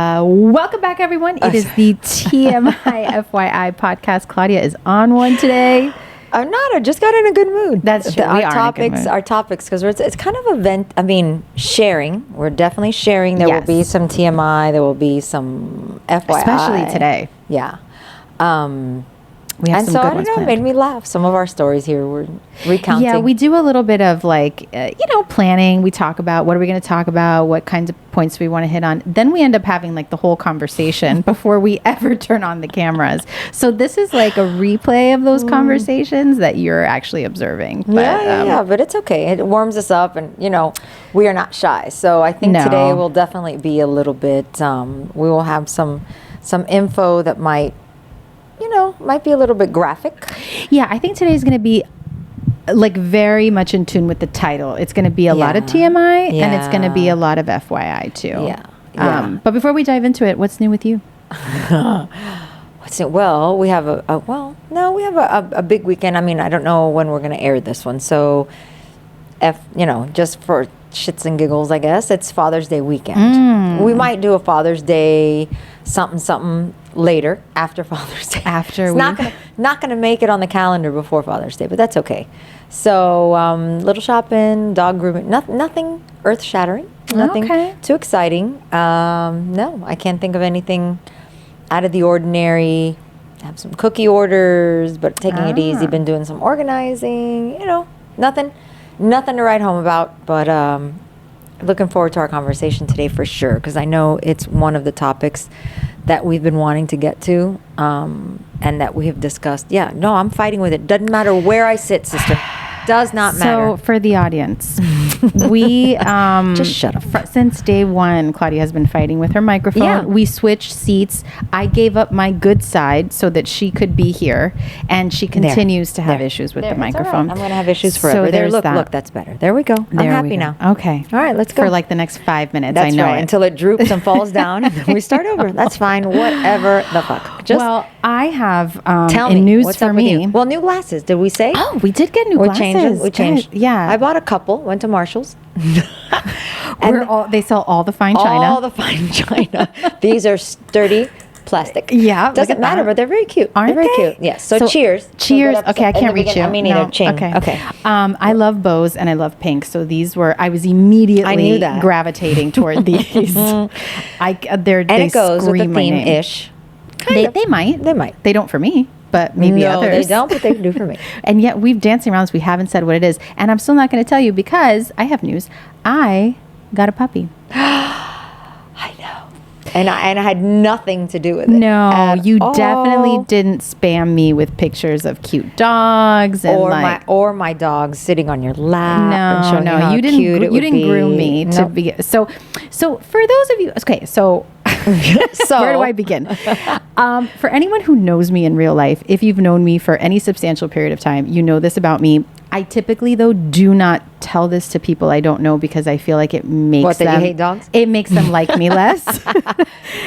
Welcome back, everyone. It is the TMI FYI podcast. Claudia is on one today. I'm not. I just got in a good mood. That's true. Our topics, because it's kind of sharing. We're definitely sharing. There will be some TMI. There will be some FYI. Especially today. Yeah. We have some good ones It made me laugh. Some of our stories here were recounting. Yeah, we do a little bit of planning. We talk about what are we going to talk about, what kinds of points we want to hit on. Then we end up having the whole conversation before we ever turn on the cameras. So this is like a replay of those conversations that you're actually observing. But, but it's okay. It warms us up, and we are not shy. So I think today will definitely be a little bit. We will have some info that might be a little bit graphic. Yeah, I think today's going to be very much in tune with the title. It's going to be a lot of TMI and it's going to be a lot of FYI too. Yeah. But before we dive into it, what's new with you? What's new? Well, we have we have a big weekend. I mean, I don't know when we're going to air this one. So, just for shits and giggles, I guess, it's Father's Day weekend. We might do a Father's Day something later after Father's Day. Not gonna make it on the calendar before Father's Day, but that's okay. So little shopping, dog grooming, nothing earth shattering, nothing too exciting. No, I can't think of anything out of the ordinary. I have some cookie orders, but taking it easy. Been doing some organizing. Nothing to write home about, but looking forward to our conversation today for sure, because I know it's one of the topics that we've been wanting to get to, and that we have discussed. Yeah, no, I'm fighting with it. Doesn't matter where I sit, sister. Does not matter. So for the audience, we just shut up. Since day one, Claudia has been fighting with her microphone. Yeah. We switched seats. I gave up my good side so that she could be here, and she continues to have issues with the microphone. Right. I'm going to have issues forever. So look, that's better. There we go. I'm happy now. Okay. All right, let's go. For the next 5 minutes. That's I know right. Until it droops and falls down, and then we start over. That's fine. Whatever the fuck. I have tell me news what's for up with me. you? Well, new glasses. Did we say? Oh, we did get new glasses. We changed. Yeah. I bought a couple. Went to Marshall's. They sell all the fine china. All the fine china. These are sturdy plastic. Yeah. Doesn't matter, but they're very cute. Aren't they're they? very cute. Yes. So cheers. Cheers. Okay, I can't reach you. I mean, either. Ching. Okay. I love bows and I love pink. So I was immediately gravitating toward these. They goes with the scream my name. theme-ish. They might. They don't for me, but maybe others. They don't, but they do for me. And yet we've dancing around this. We haven't said what it is. And I'm still not going to tell you because I have news. I got a puppy. I know. And I had nothing to do with it. No, you definitely didn't spam me with pictures of cute dogs and my dog sitting on your lap. No, you didn't groom me to be. So for those of you, okay, so where do I begin? For anyone who knows me in real life, if you've known me for any substantial period of time, you know this about me. I typically, though, do not tell this to people I don't know because I feel like it makes them... That you hate dogs? It makes them like me less.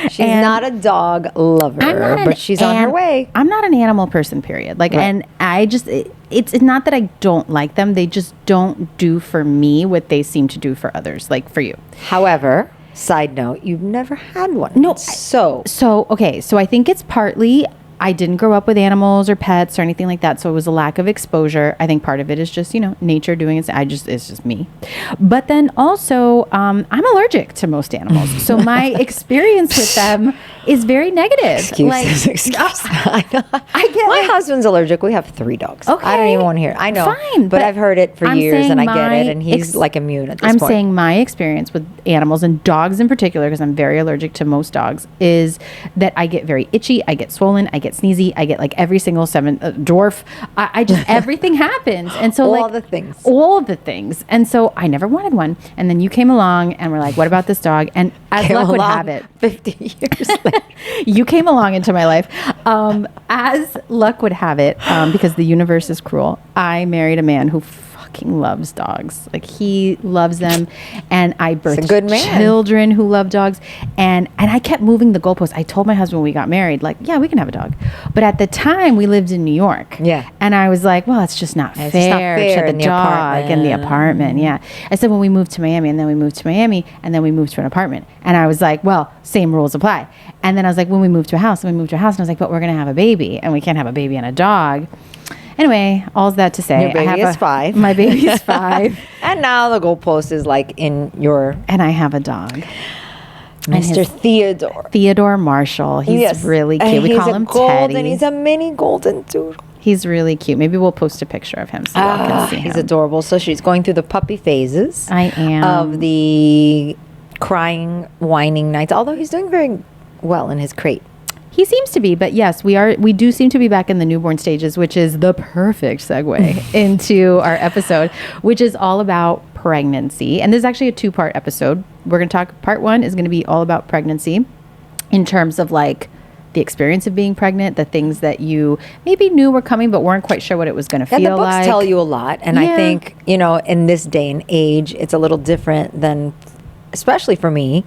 She's not a dog lover, but she's on her way. I'm not an animal person, period. And I just... It's not that I don't like them. They just don't do for me what they seem to do for others, like for you. However... Side note, you've never had one. No. So I think it's partly I didn't grow up with animals or pets or anything like that. So it was a lack of exposure. I think part of it is just, nature doing its, it's just me. But then also, I'm allergic to most animals. So my experience with them is very negative. Excuses. I know. My husband's allergic. We have 3 dogs. Okay. I don't even want to hear it. I know. Fine. But I've heard it for years and I get it. And he's immune at this point. I'm saying my experience with animals and dogs in particular, because I'm very allergic to most dogs, is that I get very itchy. I get swollen. I get sneezy. I get every single dwarf. I just, everything happens. And so all the things. And so I never wanted one. And then you came along and we're like, what about this dog? And as luck would have it, 50 years later, you came along into my life. As luck would have it, because the universe is cruel, I married a man who fucking loves dogs. Like, he loves them. And I birthed a good man. children who love dogs. And I kept moving the goalposts. I told my husband when we got married, like, yeah, we can have a dog. But at the time, we lived in New York. Yeah. And I was like, well, it's just not fair to the dog in the apartment. Yeah. I said, when we moved to Miami, and then we moved to Miami, and then we moved to an apartment. And I was like, well, same rules apply. And then I was like, when we moved to a house, and and I was like, but we're going to have a baby, and we can't have a baby and a dog. Anyway, all's that to say, your baby is 5. My baby is 5. And now the goalpost is like in your... And I have a dog. Mr. Theodore Marshall. He's really cute. We call him Teddy. He's a mini golden doodle. He's really cute. Maybe we'll post a picture of him so y'all can see him. He's adorable. So she's going through the puppy phases. I am. Of the crying, whining nights, although he's doing very well in his crate. He seems to be, but yes, we do seem to be back in the newborn stages, which is the perfect segue into our episode, which is all about pregnancy. And this is actually a 2-part episode. We're going to talk, part 1 is going to be all about pregnancy in terms of like the experience of being pregnant, the things that you maybe knew were coming, but weren't quite sure what it was going to feel like. And the books tell you a lot. And I think, in this day and age, it's a little different than, especially for me,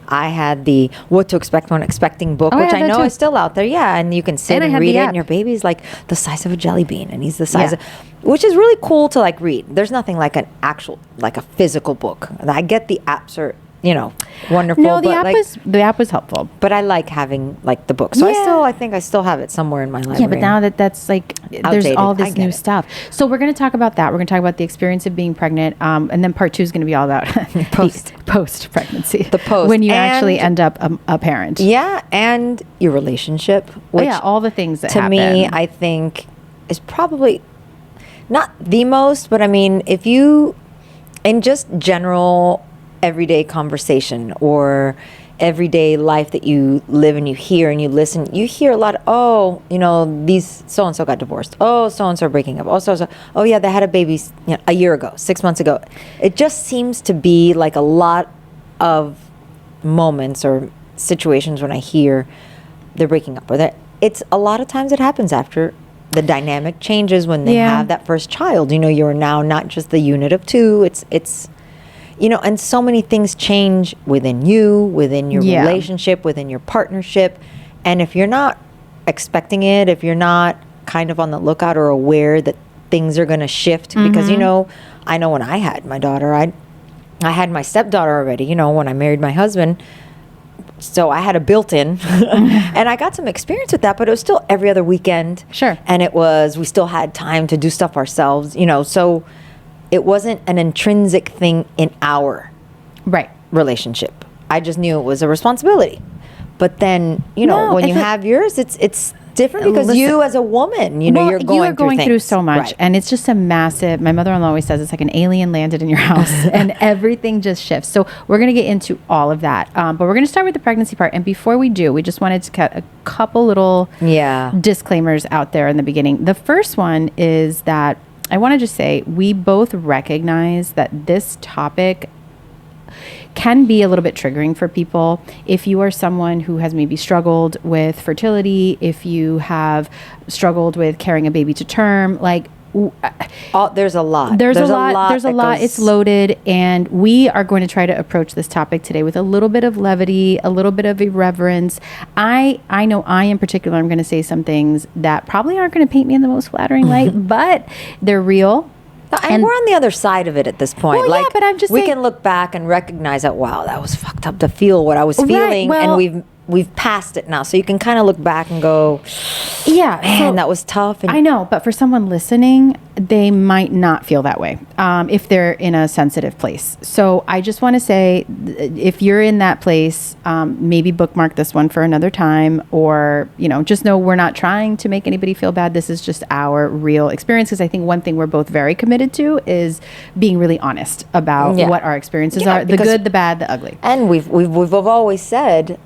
I had the What to Expect When Expecting book, which I know is still out there. Yeah, and you can sit and read it, and your baby's like the size of a jelly bean, and he's the size of, which is really cool to like read. There's nothing like an actual, like a physical book. I get the apps are, wonderful. No, the app was helpful. But I like having like the book. So I think I still have it somewhere in my library. Yeah, but now that's like, there's all this new stuff. So we're going to talk about that. We're going to talk about the experience of being pregnant. And then part 2 is going to be all about post-pregnancy. The post. When you actually end up a parent. Yeah, and your relationship. Which all the things that happen. To me, I think is probably not the most, but I mean, if you, in just general everyday conversation or everyday life that you live and you hear and you listen, you hear a lot of, these so-and-so got divorced. Oh, so-and-so are breaking up. Oh, so-and-so. Oh, yeah, they had a baby a year ago, 6 months ago. It just seems to be like a lot of moments or situations when I hear they're breaking up. Or that it's a lot of times it happens after the dynamic changes when they have that first child. You're now not just the unit of 2. It's and so many things change within you, within your relationship, within your partnership. And if you're not expecting it, if you're not kind of on the lookout or aware that things are going to shift, because, I know when I had my daughter, I had my stepdaughter already, when I married my husband. So I had a built-in and I got some experience with that, but it was still every other weekend. Sure. And we still had time to do stuff ourselves, so it wasn't an intrinsic thing in our relationship. I just knew it was a responsibility. But then, when you have yours, it's different because you as a woman, you're going through so much. And it's just a massive, my mother-in-law always says, it's like an alien landed in your house and everything just shifts. So we're going to get into all of that. But we're going to start with the pregnancy part. And before we do, we just wanted to cut a couple little disclaimers out there in the beginning. The first one is that I want to just say we both recognize that this topic can be a little bit triggering for people. If you are someone who has maybe struggled with fertility, if you have struggled with carrying a baby to term, like there's a lot. There's a lot. It's loaded, and we are going to try to approach this topic today with a little bit of levity, a little bit of irreverence. I know in particular, I'm going to say some things that probably aren't going to paint me in the most flattering light, but they're real. And we're on the other side of it at this point. Well, but I'm just saying, we can look back and recognize that, wow, that was fucked up to feel what I was feeling, and we've passed it now. So you can kind of look back and go, man, that was tough. And I know, but for someone listening, they might not feel that way if they're in a sensitive place. So I just want to say, if you're in that place, maybe bookmark this one for another time, or, just know we're not trying to make anybody feel bad. This is just our real experience. Because I think one thing we're both very committed to is being really honest about what our experiences are, the good, the bad, the ugly. And we've always said,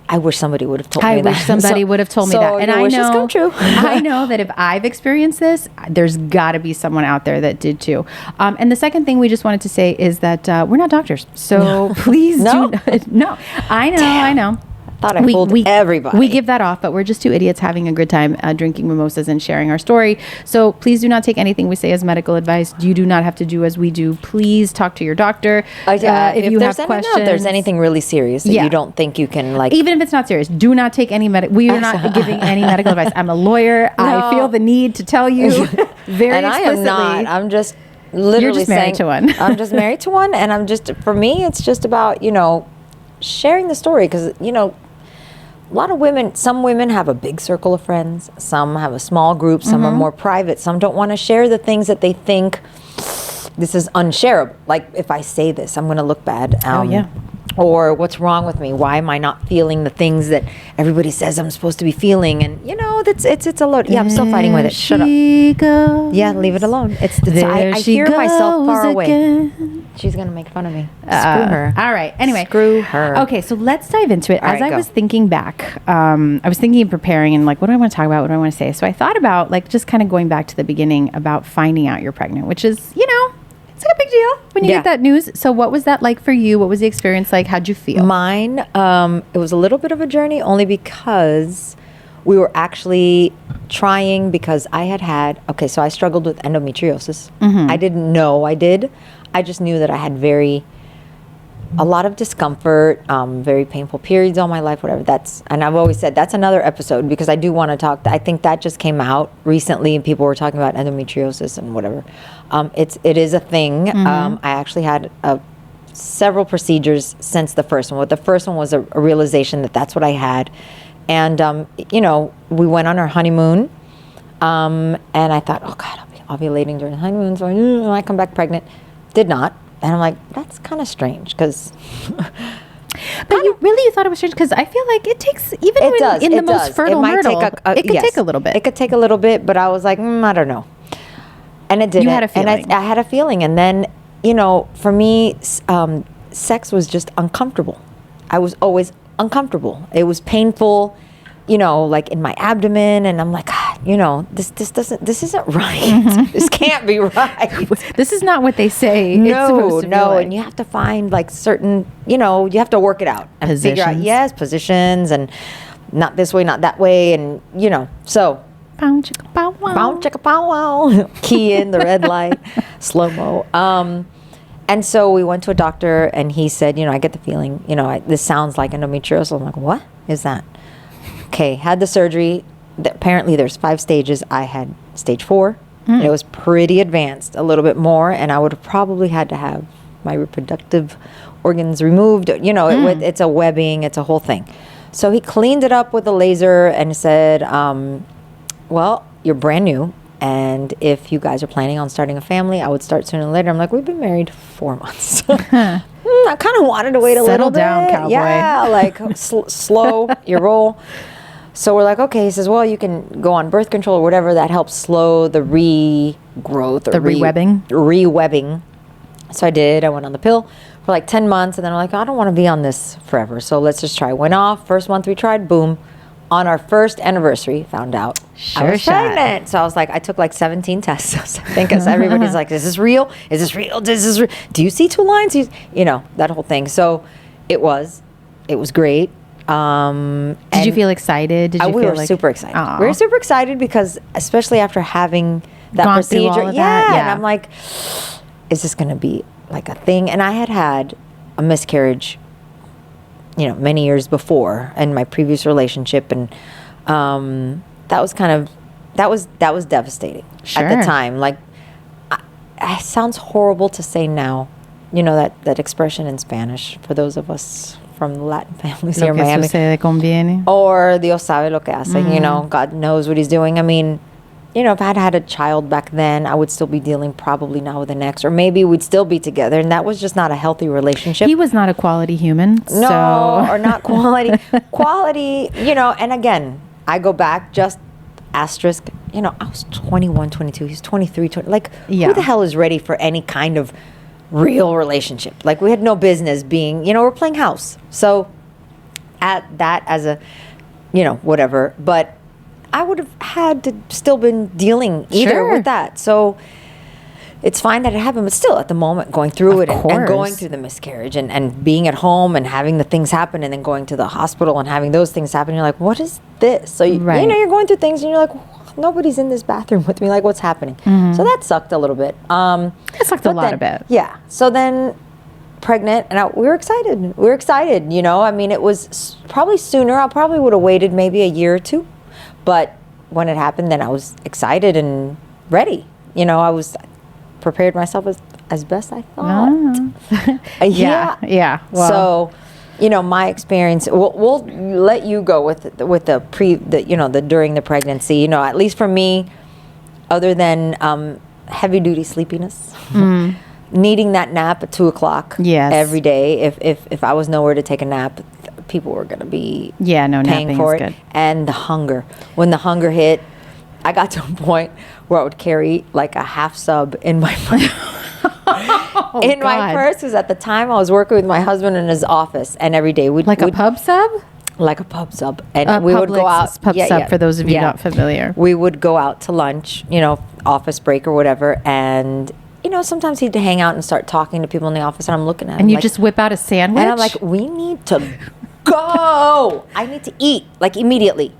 I wish somebody would have told me that. I wish somebody would have told me that. And I know, come true. I know that if I've experienced this, there's got to be someone out there that did too. And the second thing we just wanted to say is that we're not doctors. So please do. No, I know. thought I fooled everybody. We give that off, but we're just two idiots having a good time drinking mimosas and sharing our story. So please do not take anything we say as medical advice. You do not have to do as we do. Please talk to your doctor if you have questions. If there's anything really serious that you don't think you can like. Even if it's not serious, do not take any we are not giving any medical advice. I'm a lawyer. No. I feel the need to tell you very and explicitly. I am not. I'm just literally You're just married to one. I'm just married to one, and I'm just, for me, it's just about, sharing the story, because, a lot of women, some women have a big circle of friends, some have a small group, some are more private, some don't want to share the things that they think this is unshareable. Like, if I say this, I'm going to look bad. Or what's wrong with me? Why am I not feeling the things that everybody says I'm supposed to be feeling? And it's a load. Yeah, I'm still fighting with it. Shut up. Yeah, leave it alone. I hear myself far away. She's gonna make fun of me. Screw her. All right. Anyway, screw her. Okay, so let's dive into it. As I was thinking back, I was thinking and preparing, and like, what do I want to talk about? What do I want to say? So I thought about like just kind of going back to the beginning about finding out you're pregnant, which is it's like a big deal when you get that news. So what was that like for you? What was the experience like? How'd you feel? Mine, it was a little bit of a journey, only because we were actually trying, because I had, so I struggled with endometriosis. I didn't know I did. I just knew that I had a lot of discomfort, very painful periods all my life, whatever. And I've always said that's another episode, because I do want to talk. I think that just came out recently, and people were talking about endometriosis and whatever. It is a thing. I actually had several procedures since the first one. But the first one was a realization that that's what I had, and we went on our honeymoon, and I thought, oh God, I'll be ovulating during the honeymoon, so I might come back pregnant. Did not. And I'm like, that's kind of strange, because... But you thought it was strange, because I feel like it takes, even in the most fertile myrtle, it could take a little bit. It could take a little bit, but I was like, I don't know. And it didn't. You had a feeling. And I had a feeling. And then, for me, sex was just uncomfortable. I was always uncomfortable. It was painful, like in my abdomen. And I'm like, this isn't right. This can't be right. This is not what they say. No. And you have to find like certain, you have to work it out and figure out, positions, and not this way, not that way. And, so. Bow chicka bow wow. Bow chicka bow wow. Key in the red light, slow-mo. And so we went to a doctor, and he said, I get the feeling, this sounds like endometriosis. I'm like, what is that? Okay, had the surgery. Apparently there's 5 stages. I had stage 4. It was pretty advanced, a little bit more, and I would have probably had to have my reproductive organs removed. It's a webbing, it's a whole thing. So he cleaned it up with a laser and said, well, you're brand new, and if you guys are planning on starting a family, I would start sooner than later. I'm like, we've been married 4 months. I kind of wanted to wait a little bit. Settle down, cowboy. Yeah, like slow your roll. So we're like, okay. He says, well, you can go on birth control or whatever. That helps slow the regrowth. Or rewebbing. Rewebbing. So I did. I went on the pill for like 10 months. And then I'm like, I don't want to be on this forever. So let's just try. Went off. First month we tried. Boom. On our first anniversary, found out I was pregnant. So I was like, I took like 17 tests. I think as everybody's like, is this real? Is this real? This is real. Do you see 2 lines? That whole thing. So it was great. Did you feel excited? We were super excited. Aww. We were super excited because, especially after having that procedure, and I'm like, is this going to be like a thing? And I had a miscarriage, many years before in my previous relationship, and that was devastating at the time. Like, it sounds horrible to say now, that expression in Spanish for those of us from the Latin families here in Miami. Conviene. Or Dios sabe lo que hace. God knows what he's doing. I mean, if I had a child back then, I would still be dealing probably now with an ex, or maybe we'd still be together, and that was just not a healthy relationship. He was not a quality human. No, or not quality. Quality, and again, I go back, just asterisk, I was 21, 22, he's 23, 20, who the hell is ready for any kind of real relationship? Like, we had no business being, we're playing house. So at that as a, whatever, but I would have had to still been dealing either with that. So, it's fine that it happened, but still at the moment going through it and going through the miscarriage and being at home and having the things happen and then going to the hospital and having those things happen, you're like, what is this? So, you know, you're going through things and you're like, nobody's in this bathroom with me. Like, what's happening? So that sucked a little bit. It sucked a lot of it. Yeah. So then pregnant, and we were excited. We were excited, you know. I mean, it was probably sooner. I probably would have waited maybe a year or two. But when it happened, then I was excited and ready. You know, I was prepared myself as best I thought. Yeah. Well, so, you know, my experience. We'll let you go with the during the pregnancy. You know, at least for me, other than heavy duty sleepiness, needing that nap at 2:00 every day. If I was nowhere to take a nap, people were going to be paying for it. Good. And the hunger. When the hunger hit, I got to a point where I would carry like a half sub in my purse. My purse, because at the time I was working with my husband in his office, and every day we'd a pub sub? Like a pub sub. And we would go out. Pub sub, for those of you not familiar. We would go out to lunch, you know, office break or whatever, and you know, sometimes he'd hang out and start talking to people in the office, and I'm looking at him. And you just whip out a sandwich? And I'm like, we need to go. I need to eat, like, immediately.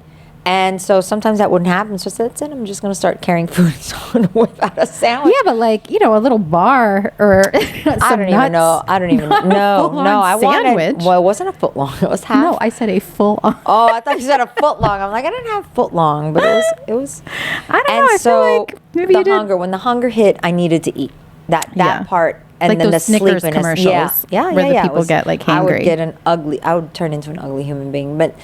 And so sometimes that wouldn't happen. So I said, that's it. I'm just going to start carrying food. So I'm going to whip out a sandwich. Yeah, but like, you know, a little bar or I don't even know. No, I wanted. Well, it wasn't a foot long. It was half. No, I said a full on. Oh, I thought you said a foot long. I'm like, I didn't have foot long, but it was. I don't know. I feel like maybe you did. When the hunger hit, I needed to eat. That part. And like then those the Snickers sleepiness. commercials. Where the people get like hangry. I would turn into an ugly human being. But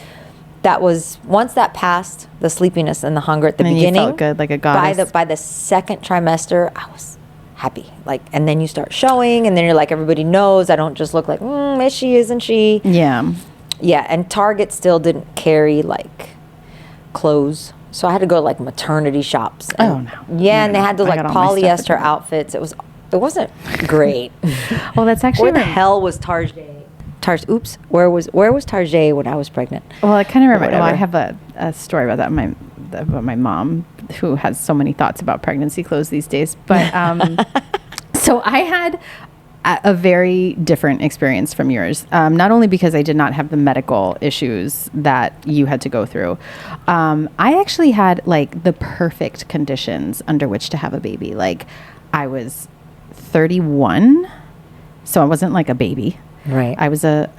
that was, once that passed, the sleepiness and the hunger at the beginning. You felt good, like a goddess. By the second trimester, I was happy. Like, and then you start showing, and then you're like, everybody knows. I don't just look like, is she, isn't she? Yeah. Yeah, and Target still didn't carry like clothes. So I had to go to like maternity shops. And, yeah, and they had those like polyester outfits. It wasn't great. Well, that's actually where the hell was Target? Where was Target when I was pregnant? Well, I kind of remember. Well, I have a story about that. About my mom, who has so many thoughts about pregnancy clothes these days. But so I had a very different experience from yours. Not only because I did not have the medical issues that you had to go through. I actually had like the perfect conditions under which to have a baby. Like, I was 31, so I wasn't like a baby. Right. I was a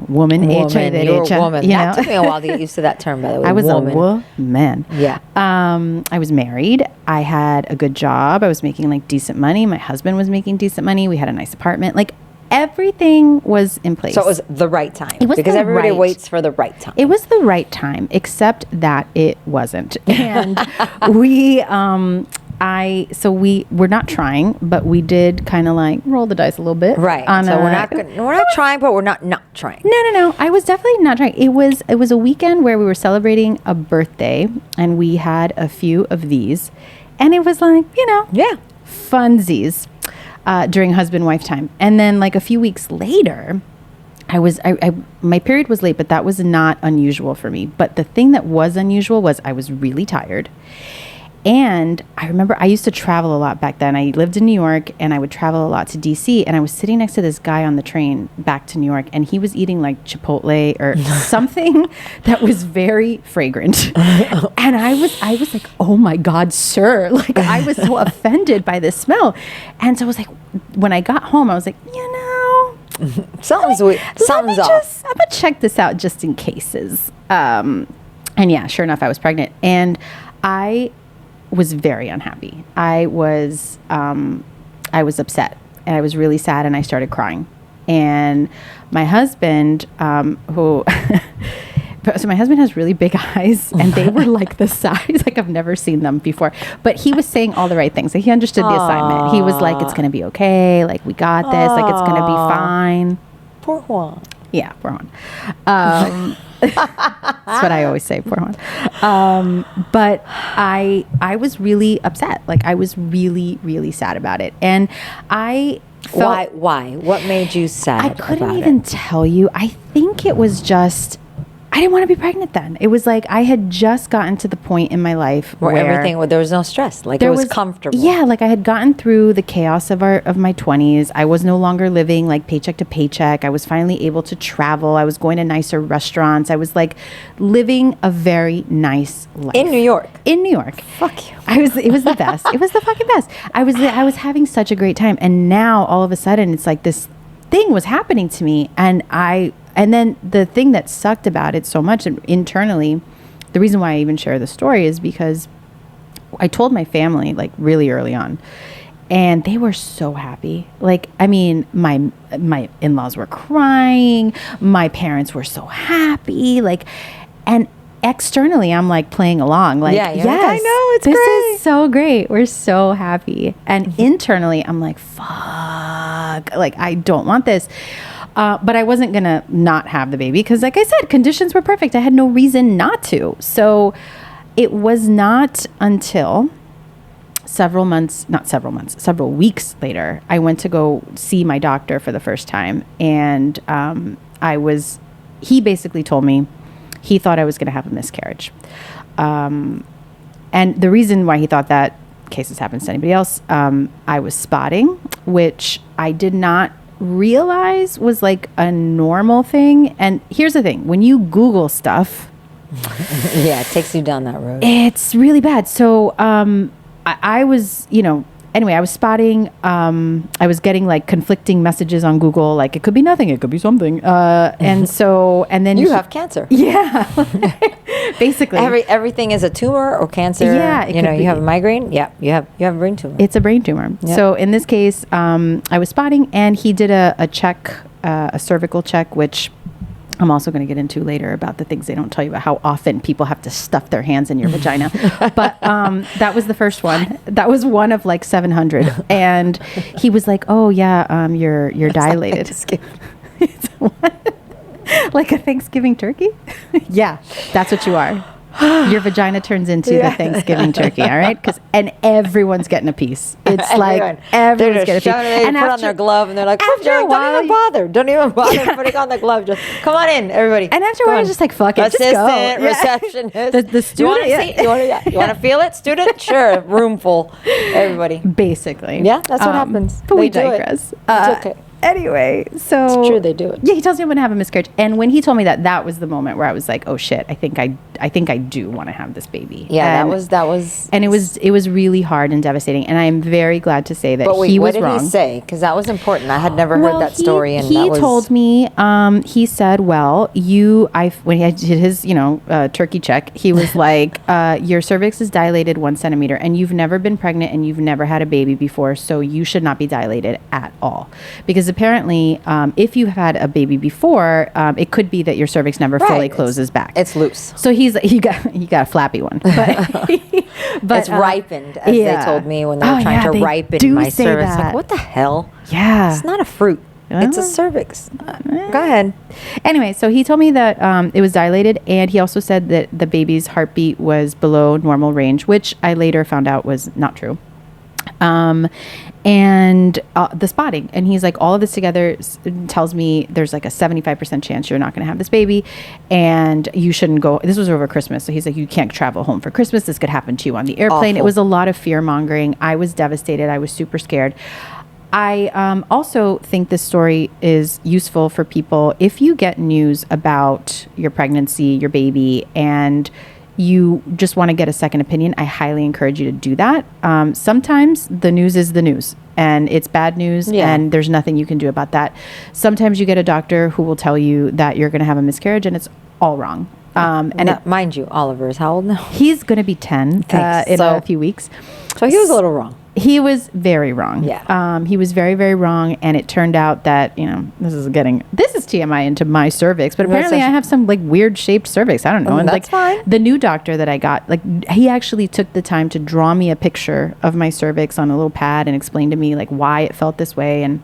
woman. You were a woman. That took me a while to get used to that term, by the way. I was a woman. Yeah. I was married. I had a good job. I was making like decent money. My husband was making decent money. We had a nice apartment. Like, everything was in place. So it was the right time. It was because everybody waits for the right time. It was the right time, except that it wasn't. And we were not trying, but we did kind of like roll the dice a little bit. Right. So we're not trying, but we're not trying. No. I was definitely not trying. It was a weekend where we were celebrating a birthday, and we had a few of these, and it was like, funsies during husband-wife time. And then like a few weeks later, my period was late, but that was not unusual for me. But the thing that was unusual was I was really tired. And I remember I used to travel a lot back then. I lived in New York, and I would travel a lot to DC, and I was sitting next to this guy on the train back to New York, and he was eating like Chipotle or something that was very fragrant. And I was like, oh my God, sir. Like, I was so offended by this smell. And so I was like, when I got home, I was like, something's off. I'm going to check this out just in cases. And yeah, sure enough, I was pregnant. And I was very unhappy. I was upset, and I was really sad, and I started crying. And my husband, so my husband has really big eyes, and they were like the size, like I've never seen them before. But he was saying all the right things. Like, he understood the assignment. He was like, it's going to be okay. Like, we got this. Like, it's going to be fine. Poor Juan. Yeah, poor Juan. That's what I always say, poor Juan. But I was really upset. Like, I was really, really sad about it. And I felt... Why? What made you sad? I couldn't even tell you. I think it was just... I didn't want to be pregnant then. It was like I had just gotten to the point in my life where everything, there was no stress. Like it was comfortable. Yeah, like I had gotten through the chaos of my 20s. I was no longer living like paycheck to paycheck. I was finally able to travel. I was going to nicer restaurants. I was like living a very nice life. In New York. In New York. Fuck you. It was the best. It was the fucking best. I was having such a great time. And now all of a sudden it's like this thing was happening to me, and then the thing that sucked about it so much internally, the reason why I even share the story is because I told my family like really early on, and they were so happy. Like, I mean, my in-laws were crying, my parents were so happy, like, and externally I'm like playing along, like, yeah, yes, like, I know, it's this great. is so great. We're so happy. And internally I'm like, fuck, like I don't want this. But I wasn't going to not have the baby because, like I said, conditions were perfect. I had no reason not to. So it was not until several weeks later, I went to go see my doctor for the first time. And he basically told me he thought I was going to have a miscarriage. And the reason why he thought that, in case this happens to anybody else, I was spotting, which I did not realize was like a normal thing. And here's the thing, when you Google stuff, yeah, it takes you down that road. It's really bad. So I was, anyway, I was spotting, I was getting like conflicting messages on Google, like it could be nothing, it could be something. And then you have cancer. Yeah. Basically. Everything is a tumor or cancer. Yeah. You have a migraine. Yeah. You have a brain tumor. It's a brain tumor. Yep. So in this case, I was spotting, and he did a check, a cervical check, which I'm also going to get into later about the things they don't tell you about how often people have to stuff their hands in your vagina. But that was the first one. That was one of like 700. And he was like, oh yeah, you're dilated. It's what? Like a Thanksgiving turkey? Yeah, that's what you are. Your vagina turns into the Thanksgiving turkey, all right? And everyone's getting a piece. It's like everyone's getting a piece. And put on their glove, and they're like, don't even bother putting on the glove. Just come on in, everybody. And after a while, just like, fuck it, assistant, just go. Receptionist. The student. You want to feel it, student? Sure, room full, everybody. Basically. Yeah, that's what happens. But we digress. It's okay. Anyway, so it's true, they do it. Yeah, he tells me I'm gonna have a miscarriage, and when he told me that was the moment where I was like, oh shit, I think I do want to have this baby. Yeah, that was, and it was really hard and devastating, and I am very glad to say that he was wrong. What did he say? Because that was important. I had never heard that story, and he told me, he said, well, when he did his turkey check, he was like, your cervix is dilated 1 centimeter, and you've never been pregnant, and you've never had a baby before, so you should not be dilated at all, because apparently, if you had a baby before, it could be that your cervix never fully closes back. It's loose. So he got a flappy one, but it's ripened, as they told me when they were trying to ripen my cervix. Like, what the hell? Yeah, it's not a fruit. It's a cervix. Go ahead. Anyway, so he told me that it was dilated, and he also said that the baby's heartbeat was below normal range, which I later found out was not true. And the spotting, and he's like, all of this together tells me there's like a 75% chance you're not going to have this baby, and you shouldn't go. This was over Christmas, so he's like, you can't travel home for Christmas. This could happen to you on the airplane. Awful. It was a lot of fear mongering. I was devastated. I was super scared. I also think this story is useful for people if you get news about your pregnancy, your baby, and you just want to get a second opinion. I highly encourage you to do that. Sometimes the news is the news, and it's bad news, and there's nothing you can do about that. Sometimes you get a doctor who will tell you that you're going to have a miscarriage, and it's all wrong. Mind you, Oliver is how old now? He's going to be 10 in a few weeks. So he was a little wrong. He was very wrong. Yeah. He was very, very wrong. And it turned out that, this is TMI into my cervix, but apparently I have some like weird shaped cervix. I don't know. And that's fine. The new doctor that I got, like, he actually took the time to draw me a picture of my cervix on a little pad and explain to me like why it felt this way. And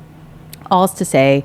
all's to say,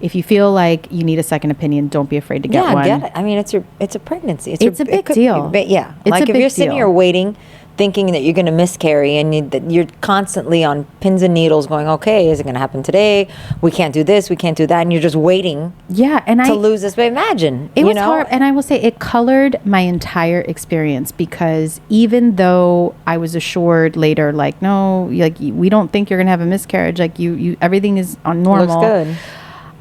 if you feel like you need a second opinion, don't be afraid to get one. Yeah, get it. I mean, it's a pregnancy. It's a big deal. Yeah. It's like if you're sitting here waiting thinking that you're going to miscarry, and that you're constantly on pins and needles going, okay, is it going to happen today? We can't do this, we can't do that, and you're just waiting to lose this. But imagine, it was hard. And I will say it colored my entire experience, because even though I was assured later, like, no, like, we don't think you're going to have a miscarriage, like, you everything is on normal. Looks good.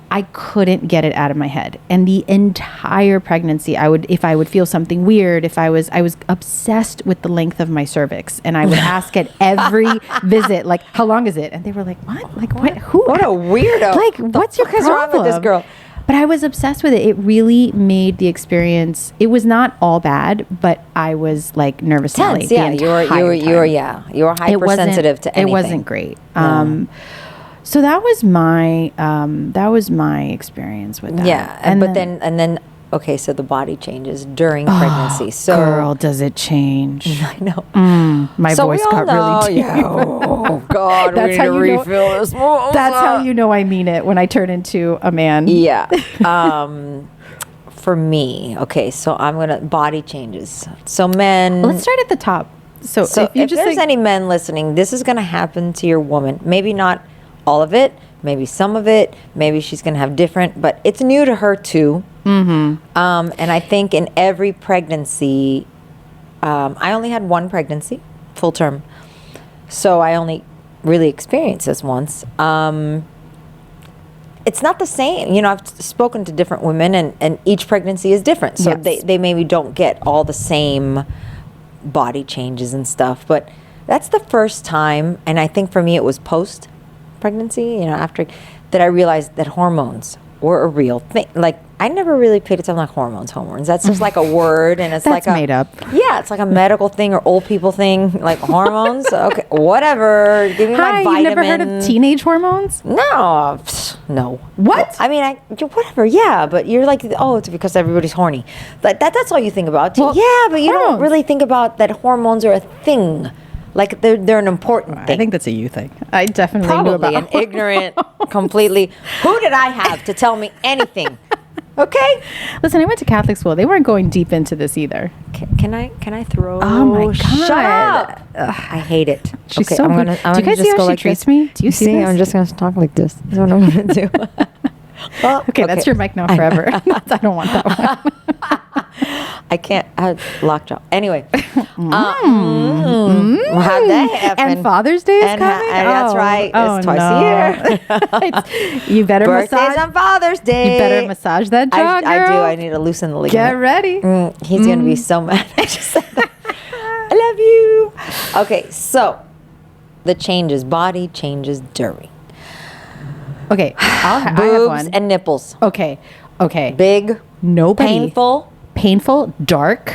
I couldn't get it out of my head. And the entire pregnancy, if I would feel something weird, I was obsessed with the length of my cervix. And I would ask at every visit, like, how long is it? And they were like, what? Like, what? Who? What a weirdo. Like, what's your problem? What's wrong with this girl? But I was obsessed with it. It really made the experience, it was not all bad, but I was like nervous. Tense, yeah. You were hypersensitive to anything. It wasn't great. So that was my experience with that. Yeah, and then okay, so the body changes during pregnancy. So girl, does it change? I know. My voice got really deep. Yeah. Oh God, we need to refill this. That's how you know I mean it, when I turn into a man. Yeah. For me, okay, so I'm gonna body changes. So men. Let's start at the top. So if there's any men listening, this is gonna happen to your woman. Maybe not all of it, maybe some of it, maybe she's going to have different, but it's new to her too. And I think in every pregnancy, I only had one pregnancy, full term. So I only really experienced this once. It's not the same. You know, I've spoken to different women, and each pregnancy is different. So they maybe don't get all the same body changes and stuff. But that's the first time, and I think for me it was post pregnancy, you know, after that I realized that hormones were a real thing. Like, I never really paid attention, like hormones. That's just like a word, and it's that's like made up. Yeah, it's like a medical thing or old people thing, like hormones. Okay, whatever. Give me my vitamin. You've never heard of teenage hormones? No. What? I mean, whatever. Yeah, but you're like, oh, it's because everybody's horny. Like that's all you think about. Well, yeah, but you don't really think about that hormones are a thing. Like they're an important thing. I think that's a you thing. I definitely probably knew about an ignorant, completely. Who did I have to tell me anything? Okay. Listen, I went to Catholic school. They weren't going deep into this either. Can I throw? Oh my God! Shut up! I hate it. She's okay, so I'm rude. gonna do you guys see how she treats me? Do you see this? I'm just gonna talk like this. That's what I'm gonna do. Well, okay, that's your mic now forever. I don't want that one. I can't. Lockjaw. Anyway. How'd that happen? And Father's Day is coming? That's right. It's twice a year. You better Birthdays on Father's Day. You better massage that jaw, girl. I do. I need to loosen the ligament. Get ready. He's going to be so mad. I love you. Okay, so the changes. Body changes during. Okay. I have Boobs one. and nipples. Okay. Big. Nobody. Painful. Dark.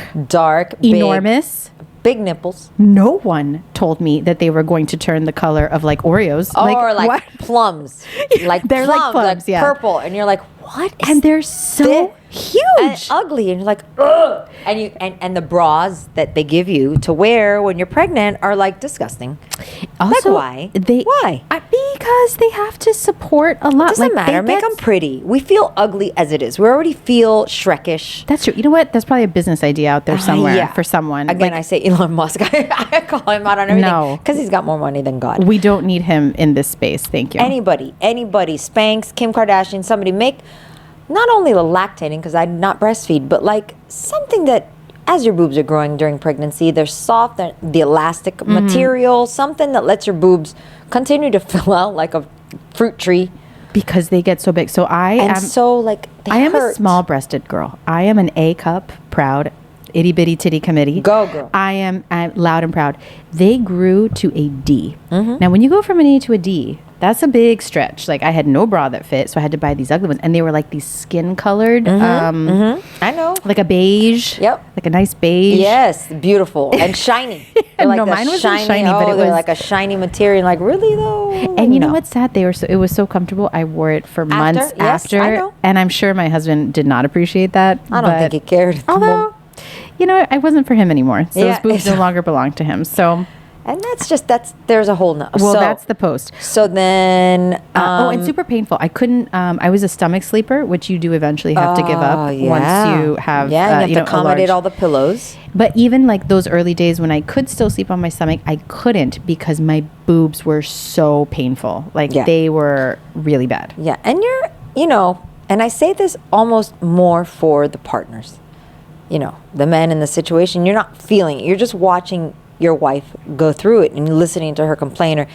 Enormous. Big nipples. No one told me that they were going to turn the color of like Oreos. Or like plums. Like they're plums, like plums, like purple. And you're like, what? And they're so huge. And ugly. And you're like, ugh. And the bras that they give you to wear when you're pregnant are like disgusting. Also, like why? Why? Because they have to support a lot. It doesn't matter. Make them pretty. We feel ugly as it is. We already feel Shrekish. That's true. You know what? That's probably a business idea out there somewhere for someone. Again, I say Elon Musk. I call him out on everything. No. Because he's got more money than God. We don't need him in this space. Thank you. Anybody. Spanx, Kim Kardashian, somebody make not only the lactating, because I did not breastfeed, but like something that as your boobs are growing during pregnancy, they're soft, the elastic material, something that lets your boobs continue to fill out like a fruit tree. Because they get so big. So I am a small-breasted girl. I am an A cup proud itty bitty titty committee. Go girl. I'm loud and proud. They grew to a D. Now when you go from an A to a D, that's a big stretch. Like I had no bra that fit, so I had to buy these ugly ones, and they were like these skin colored. I know. Like a beige. Yep. Like a nice beige. Yes, beautiful and shiny. Like no, mine wasn't shiny, but it was like a shiny material. Like really though. And you know what's sad? It was so comfortable. I wore it for months after, I know. And I'm sure my husband did not appreciate that. I don't think he cared. Although, you know, I wasn't for him anymore. So those boobs no longer belong to him. So. And there's a whole nother. Well, that's the post. So then, and super painful. I couldn't. I was a stomach sleeper, which you do eventually have to give up once you have. You have to accommodate all the pillows. But even like those early days when I could still sleep on my stomach, I couldn't because my boobs were so painful. Like they were really bad. Yeah, and and I say this almost more for the partners. The men in the situation. You're not feeling it. You're just watching your wife go through it and listening to her complain, or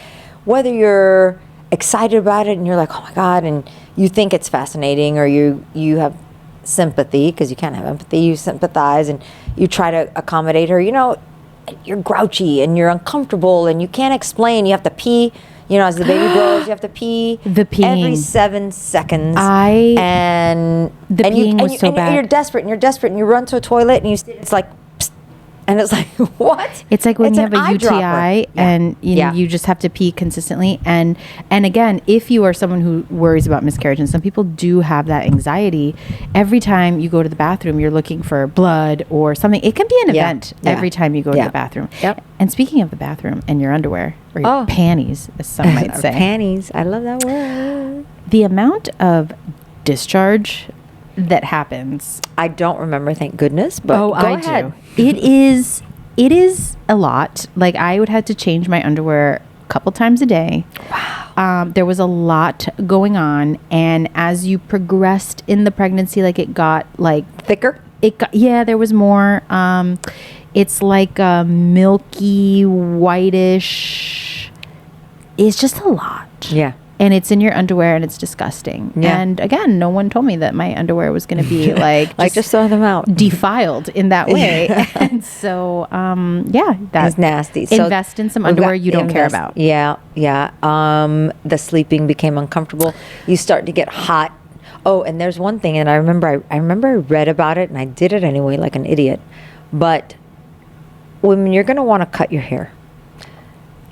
whether you're excited about it and you're like, oh my God, and you think it's fascinating, or you have sympathy, because you can't have empathy, you sympathize and you try to accommodate her. You're grouchy and you're uncomfortable and you can't explain. You have to pee. As the baby grows, you have to pee. The peeing. Every 7 seconds. Peeing was so bad. You're desperate and you run to a toilet and it's like, psst, and it's like, what? It's like when you have a UTI and you just have to pee consistently. And again, if you are someone who worries about miscarriage, and some people do have that anxiety, every time you go to the bathroom, you're looking for blood or something. It can be an event every time you go to the bathroom. Yep. And speaking of the bathroom and your underwear or your panties, as some might say. Panties. I love that word. The amount of discharge that happens. I don't remember, thank goodness, but go ahead. It is a lot. Like, I would have to change my underwear a couple times a day. Wow. There was a lot going on, and as you progressed in the pregnancy, like, it got like thicker. There was more. It's like a milky whitish. It's just a lot. Yeah. And it's in your underwear, and it's disgusting. Yeah. And again, no one told me that my underwear was going to be like just throw them out, defiled in that way. And so, that's nasty. Invest in some underwear you don't care about. Yeah. The sleeping became uncomfortable. You start to get hot. Oh, and there's one thing, and I remember I read about it, and I did it anyway, like an idiot. But when you're going to want to cut your hair,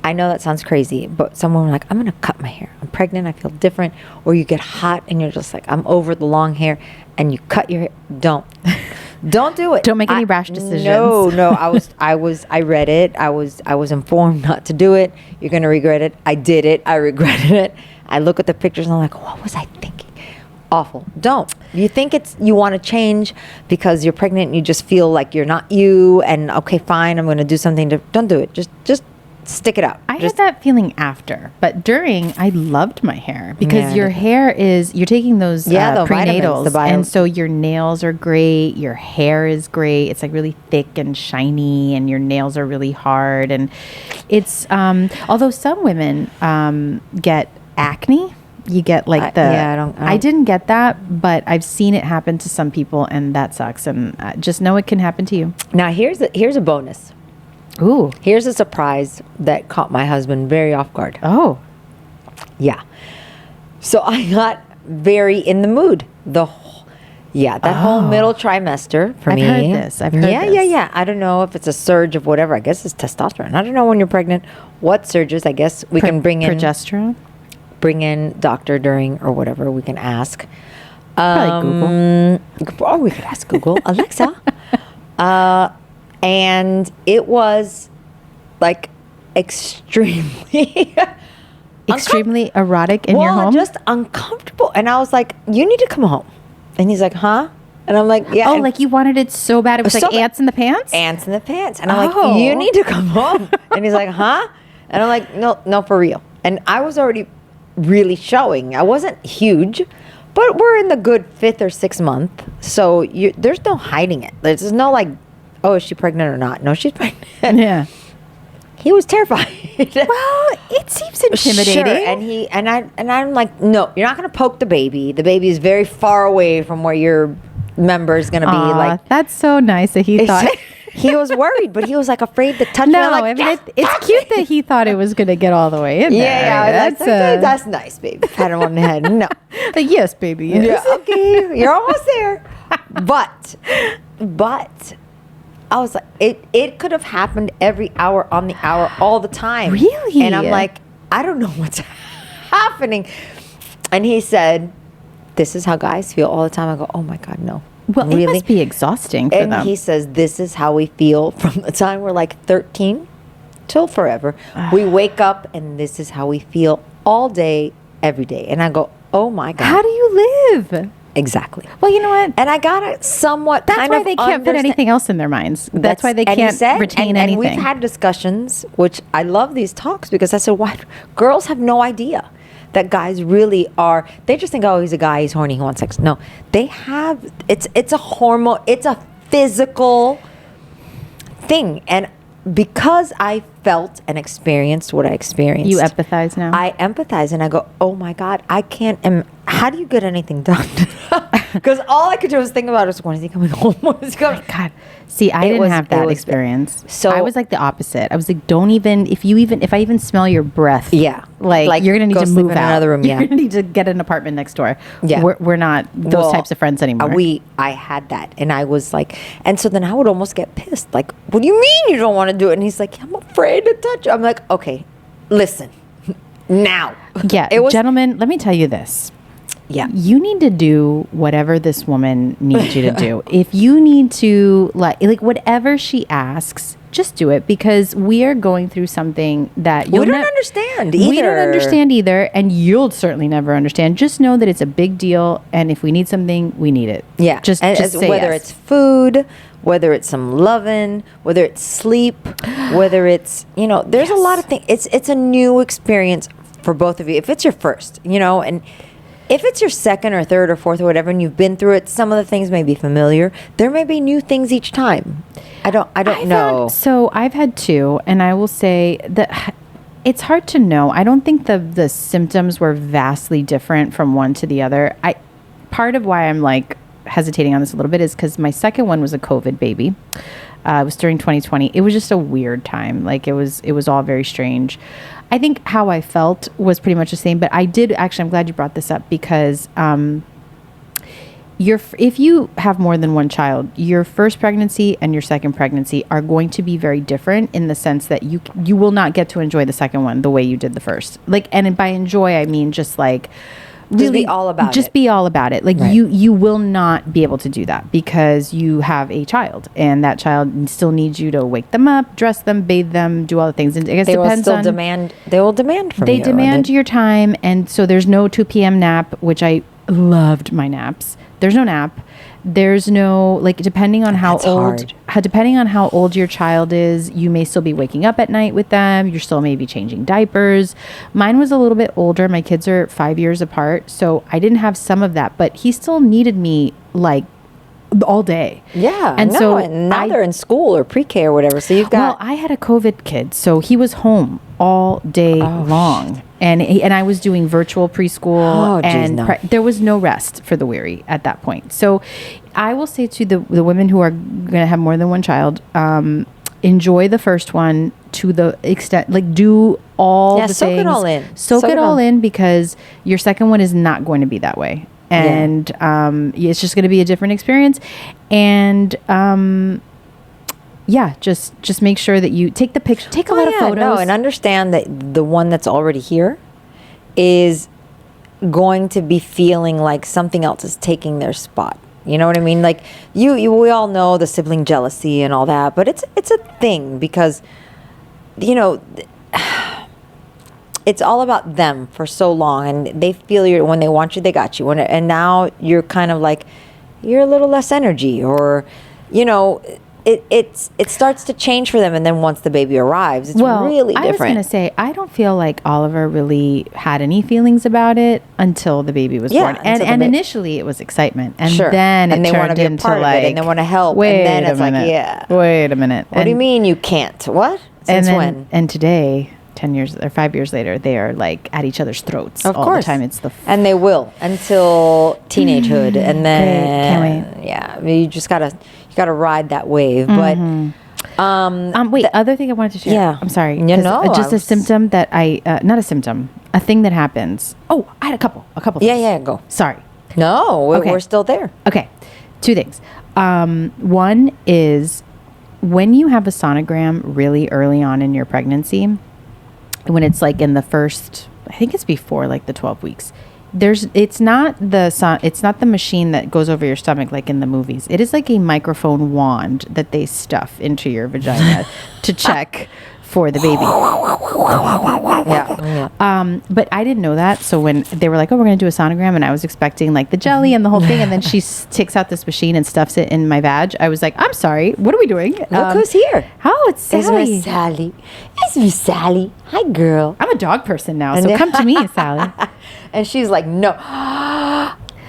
I know that sounds crazy, but someone like, I'm going to cut my hair. I'm pregnant. I feel different. Or you get hot and you're just like, I'm over the long hair, and you cut your hair. Don't do it. Don't make any rash decisions. No. I read it. I was informed not to do it. You're going to regret it. I did it. I regretted it. I look at the pictures and I'm like, what was I thinking? Awful. Don't. You think you want to change because you're pregnant and you just feel like you're not you, and okay, fine, I'm going to do something don't do it. Just stick it out. I had that feeling after, but during, I loved my hair because your hair you're taking those prenatals, and so your nails are great, your hair is great. It's like really thick and shiny, and your nails are really hard. And it's although some women get acne. You get like I didn't get that, but I've seen it happen to some people, and that sucks. And just know it can happen to you. Now here's a bonus. Ooh. Here's a surprise that caught my husband very off guard. Oh. Yeah. So I got very in the mood. Whole middle trimester for me. I've heard this. Yeah. I don't know if it's a surge of whatever. I guess it's testosterone. I don't know when you're pregnant what surges. I guess we can bring in progesterone. Bring in doctor during or whatever. We can ask. Probably Google. Or we could ask Google. Alexa. And it was like extremely erotic in your home? Just uncomfortable. And I was like, you need to come home. And he's like, huh? And I'm like, yeah. Oh, like you wanted it so bad. It was like ants in the pants? Ants in the pants. And I'm like, you need to come home. And he's like, huh? And I'm like, no, for real. And I was already really showing. I wasn't huge, but we're in the good 5th or 6th month. So there's no hiding it. There's no like, oh, is she pregnant or not? No, she's pregnant. Yeah. He was terrified. Well, it seems intimidating. Sure. And I'm like, no, you're not going to poke the baby. The baby is very far away from where your member is going to be. Like, that's so nice that he thought. He was worried, but he was like afraid to touch me. No, I mean, it's cute that he thought it was going to get all the way in there. Yeah, that's nice, baby. Pat him on the head. No. Like, yes, baby, yes. Yeah, okay, you're almost there. But I was like, it could have happened every hour on the hour all the time. Really? And I'm like, I don't know what's happening. And he said, this is how guys feel all the time. I go, oh my God, no. Well, really? It must be exhausting for them. And he says, this is how we feel from the time we're like 13 till forever. We wake up and this is how we feel all day, every day. And I go, oh my God. How do you live? Exactly. Well, you know what? And I gotta somewhat That's why they can't put anything else in their minds. That's why they can't retain anything. And we've had discussions, which I love these talks, because I said, what? Girls have no idea that guys really are. They just think, oh, he's a guy, he's horny, he wants sex. No, they have. It's a hormone. It's a physical thing, and because I felt and experienced what I experienced, you empathize now. I empathize, and I go, oh my God, I can't. How do you get anything done? Because all I could do was think about is, when is he coming home? When is he coming? God, see, I didn't have that experience. So I was like the opposite. I was like, don't even if I even smell your breath. Yeah, like you're gonna need to move in out. Another room. Yeah, you're gonna need to get an apartment next door. Yeah, we're not those types of friends anymore. I had that, and I was like, and so then I would almost get pissed. Like, what do you mean you don't want to do it? And he's like, I'm afraid to touch. I'm like, okay, listen, now. Yeah, gentlemen, let me tell you this. Yeah. You need to do whatever this woman needs you to do. If you need to, like whatever she asks, just do it, because we are going through something that we don't understand either. We don't understand either, and you'll certainly never understand. Just know that it's a big deal, and if we need something, we need it. Yeah. Just say whether yes. it's food, whether it's some loving, whether it's sleep, whether it's, there's a lot of things. It's a new experience for both of you. If it's your first, and if it's your second or third or fourth or whatever, and you've been through it, some of the things may be familiar. There may be new things each time. I don't know. So I've had two, and I will say that it's hard to know. I don't think the symptoms were vastly different from one to the other. Part of why I'm like hesitating on this a little bit is because my second one was a COVID baby. It was during 2020. It was just a weird time. Like it was all very strange. I think how I felt was pretty much the same, but I did actually, I'm glad you brought this up, because if you have more than one child, your first pregnancy and your second pregnancy are going to be very different, in the sense that you will not get to enjoy the second one the way you did the first. Like, and by enjoy, I mean just like, really, just be all about it. Just be all about it. Like, right. You will not be able to do that, because you have a child, and that child still needs you to wake them up, dress them, bathe them, do all the things. And I guess they will demand from you. They demand your time, and so there's no 2 p.m. nap, which I loved my naps. There's no nap. There's no, like, depending on how old your child is, you may still be waking up at night with them. You're still maybe changing diapers. Mine was a little bit older. My kids are 5 years apart, so I didn't have some of that, but he still needed me like all day. Yeah. And now they're in school or pre-K or whatever. So you've got. Well, I had a COVID kid, so he was home all day long. And I was doing virtual preschool, there was no rest for the weary at that point. So I will say to the women who are going to have more than one child, enjoy the first one to the extent, like, do all the things. Soak it all in. Soak it all in, because your second one is not going to be that way. And it's just going to be a different experience. And just make sure that you take the picture, take a lot of photos. And understand that the one that's already here is going to be feeling like something else is taking their spot. You know what I mean? Like, we all know the sibling jealousy and all that, but it's a thing, because it's all about them for so long, and they feel when they want you, they got you. And now you're kind of like, you're a little less energy, or, it starts to change for them. And then once the baby arrives, it's really different. I was going to say, I don't feel like Oliver really had any feelings about it until the baby was born. And initially it was excitement. And then it turned into part like, of it, and they want to help. And then it's like, wait a minute. What do you mean you can't? What? Since when? And today, 10 years or 5 years later, they are like at each other's throats all the time. It's and they will until teenagehood, and then can't wait. Yeah, you just gotta ride that wave. But wait, other thing I wanted to share. Yeah, I'm sorry. Just a symptom that not a symptom, a thing that happens. Oh, I had a couple. Things. Yeah, go. Sorry. No, we're still there. Okay, 2 things. One is when you have a sonogram really early on in your pregnancy. When it's like in the first, I think it's before like the 12 weeks, it's not the machine that goes over your stomach like in the movies. It is like a microphone wand that they stuff into your vagina to check for the baby. Yeah. But I didn't know that. So when they were like, oh, we're going to do a sonogram, and I was expecting like the jelly and the whole thing. And then she takes out this machine and stuffs it in my vag. I was like, I'm sorry. What are we doing? Look who's here. Oh, it's Sally. It's Miss Sally. It's Miss Sally. Hi, girl. I'm a dog person now. So come to me, Sally. And she's like, no.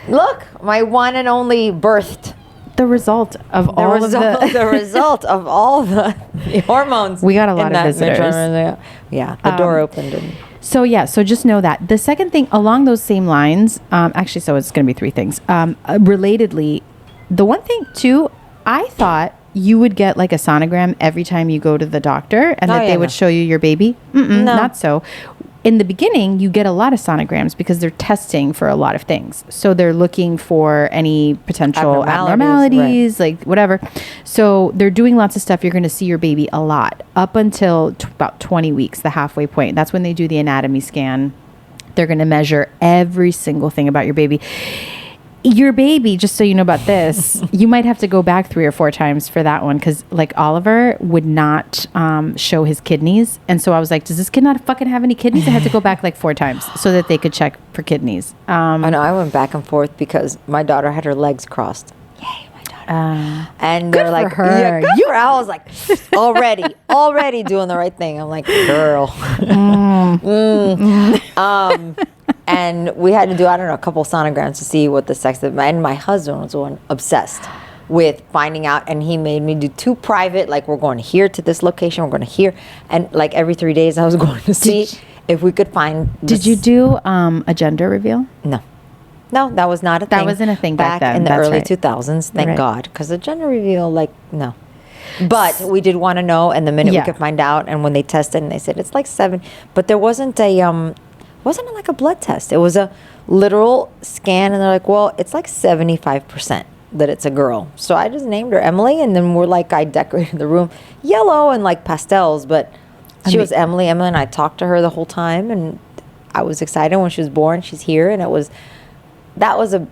Look, my one and only birthed. The result of all of the result of all the hormones. We got a lot of visitors. Yeah, the door opened. So just know that. The second thing along those same lines, actually, so it's going to be three things. Relatedly, the one thing too, I thought you would get like a sonogram every time you go to the doctor, and that they would show you your baby. No. Not so. In the beginning, you get a lot of sonograms because they're testing for a lot of things. So they're looking for any potential abnormalities, right. Like whatever. So they're doing lots of stuff. You're going to see your baby a lot up until about 20 weeks, the halfway point. That's when they do the anatomy scan. They're going to measure every single thing about your baby. Your baby, just so you know about this, you might have to go back 3 or 4 times for that one, because like Oliver would not show his kidneys. And so I was like, does this kid not fucking have any kidneys? I had to go back like 4 times so that they could check for kidneys. I know, I went back and forth because my daughter had her legs crossed. Yay, my daughter. And they're like, for her. Yeah, good for her. I was like, already doing the right thing. I'm like, girl. And we had to do, I don't know, a couple sonograms to see what the sex of, and my husband was the one obsessed with finding out, and he made me do 2 private, like we're going here to this location, we're going to here, and like every 3 days I was going to see if we could find. Did you do a gender reveal? No, that was not a thing. That wasn't a thing back then. In the That's early right. 2000s, thank God, because the gender reveal, like, no. But we did want to know, and the minute we could find out, and when they tested, and they said it's like 7, but there wasn't wasn't like a blood test. It was a literal scan, and they're like, well, it's like 75% that it's a girl. So I just named her Emily, and then I decorated the room yellow and like pastels, but she was Emily. Emily, and I talked to her the whole time, and I was excited when she was born. She's here, and that was